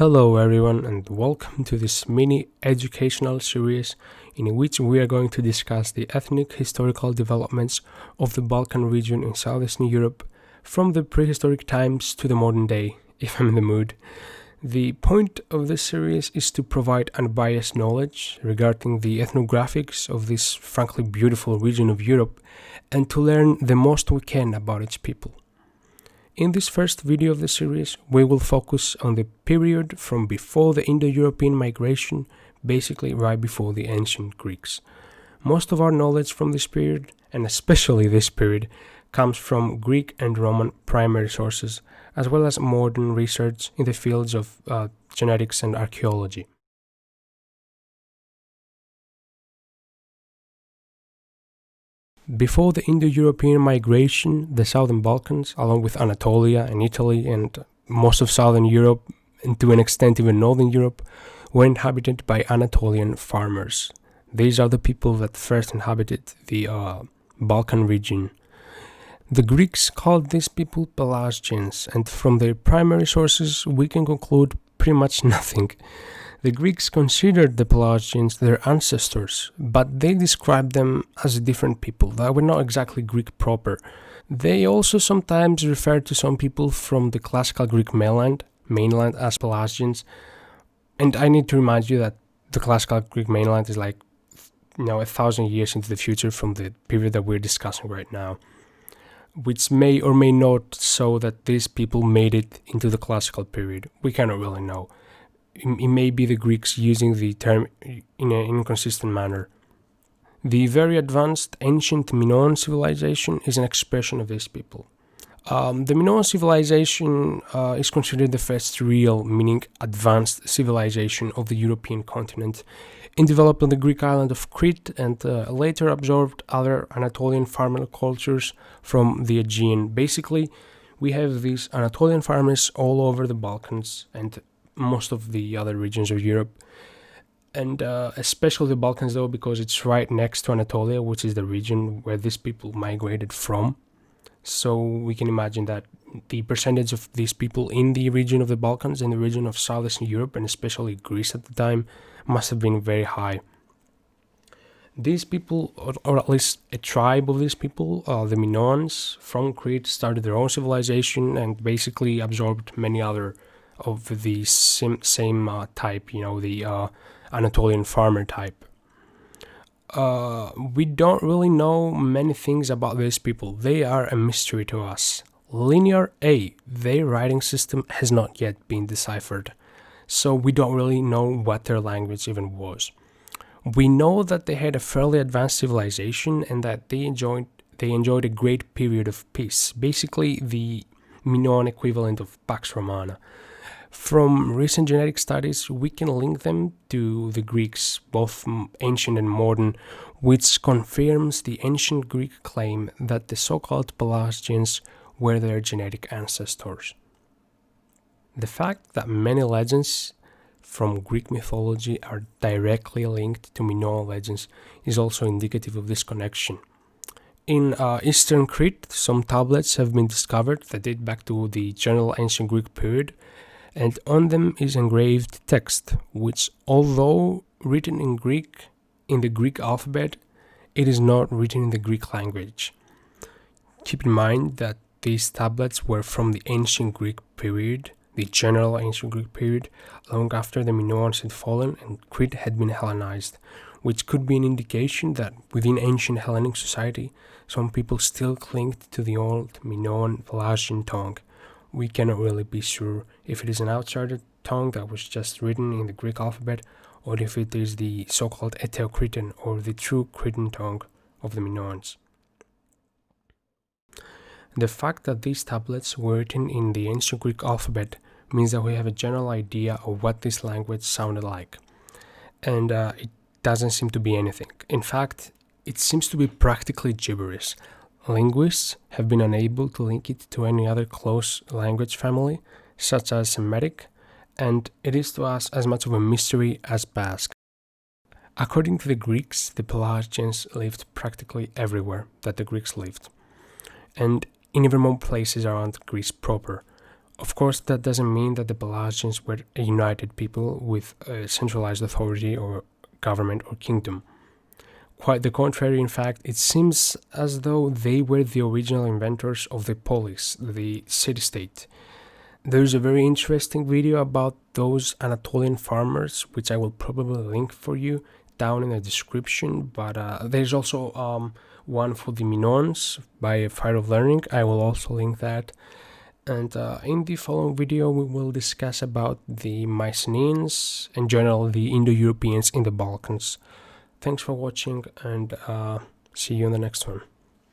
Hello everyone and welcome to this mini educational series in which we are going to discuss the ethnic historical developments of the Balkan region in southeastern Europe from the prehistoric times to the modern day, if I'm in the mood. The point of this series is to provide unbiased knowledge regarding the ethnographics of this frankly beautiful region of Europe and to learn the most we can about its people. In this first video of the series, we will focus on the period from before the Indo-European migration, basically right before the ancient Greeks. Most of our knowledge from this period, and especially this period, comes from Greek and Roman primary sources, as well as modern research in the fields of genetics and archaeology. Before the Indo-European migration, the southern Balkans, along with Anatolia and Italy and most of southern Europe, and to an extent even northern Europe, were inhabited by Anatolian farmers. These are the people that first inhabited the Balkan region. The Greeks called these people Pelasgians, and from their primary sources we can conclude pretty much nothing. The Greeks considered the Pelasgians their ancestors, but they described them as different people that were not exactly Greek proper. They also sometimes referred to some people from the classical Greek mainland as Pelasgians, and I need to remind you that the classical Greek mainland is 1,000 years into the future from the period that we're discussing right now, which may or may not show that these people made it into the classical period. We cannot really know. It may be the Greeks using the term in an inconsistent manner. The very advanced ancient Minoan civilization is an expression of these people. The Minoan civilization is considered the first real, meaning advanced civilization of the European continent, and developed on the Greek island of Crete and later absorbed other Anatolian farmer cultures from the Aegean. Basically, we have these Anatolian farmers all over the Balkans and most of the other regions of Europe, and especially the Balkans though, because it's right next to Anatolia, which is the region where these people migrated from. So we can imagine that the percentage of these people in the region of the Balkans, in the region of southeastern Europe, and especially Greece at the time, must have been very high. These people, or at least a tribe of these people, the Minoans from Crete, started their own civilization and basically absorbed many other of the same type, the Anatolian farmer type. We don't really know many things about these people. They are a mystery to us. Linear A, their writing system has not yet been deciphered, so we don't really know what their language even was. We know that they had a fairly advanced civilization and that they enjoyed a great period of peace, basically the Minoan equivalent of Pax Romana. From recent genetic studies, we can link them to the Greeks, both ancient and modern, which confirms the ancient Greek claim that the so-called Pelasgians were their genetic ancestors. The fact that many legends from Greek mythology are directly linked to Minoan legends is also indicative of this connection. In eastern Crete, some tablets have been discovered that date back to the general ancient Greek period, and on them is engraved text, which, although written in Greek, in the Greek alphabet, it is not written in the Greek language. Keep in mind that these tablets were from the ancient Greek period, the general ancient Greek period, long after the Minoans had fallen and Crete had been Hellenized, which could be an indication that within ancient Hellenic society, some people still clinged to the old Minoan Pelasgian tongue. We cannot really be sure if it is an outsider tongue that was just written in the Greek alphabet, or if it is the so-called Eteo-Cretan or the true Cretan tongue of the Minoans. The fact that these tablets were written in the ancient Greek alphabet means that we have a general idea of what this language sounded like. And it doesn't seem to be anything. In fact, it seems to be practically gibberish. Linguists have been unable to link it to any other close language family, such as Semitic, and it is to us as much of a mystery as Basque. According to the Greeks, the Pelasgians lived practically everywhere that the Greeks lived, and in even more places around Greece proper. Of course, that doesn't mean that the Pelasgians were a united people with a centralized authority or government or kingdom. Quite the contrary, in fact, it seems as though they were the original inventors of the polis, the city-state. There's a very interesting video about those Anatolian farmers, which I will probably link for you down in the description, but there's also one for the Minoans by Fire of Learning. I will also link that. And in the following video, we will discuss about the Mycenaeans, in general, the Indo-Europeans in the Balkans. Thanks for watching, and see you in the next one.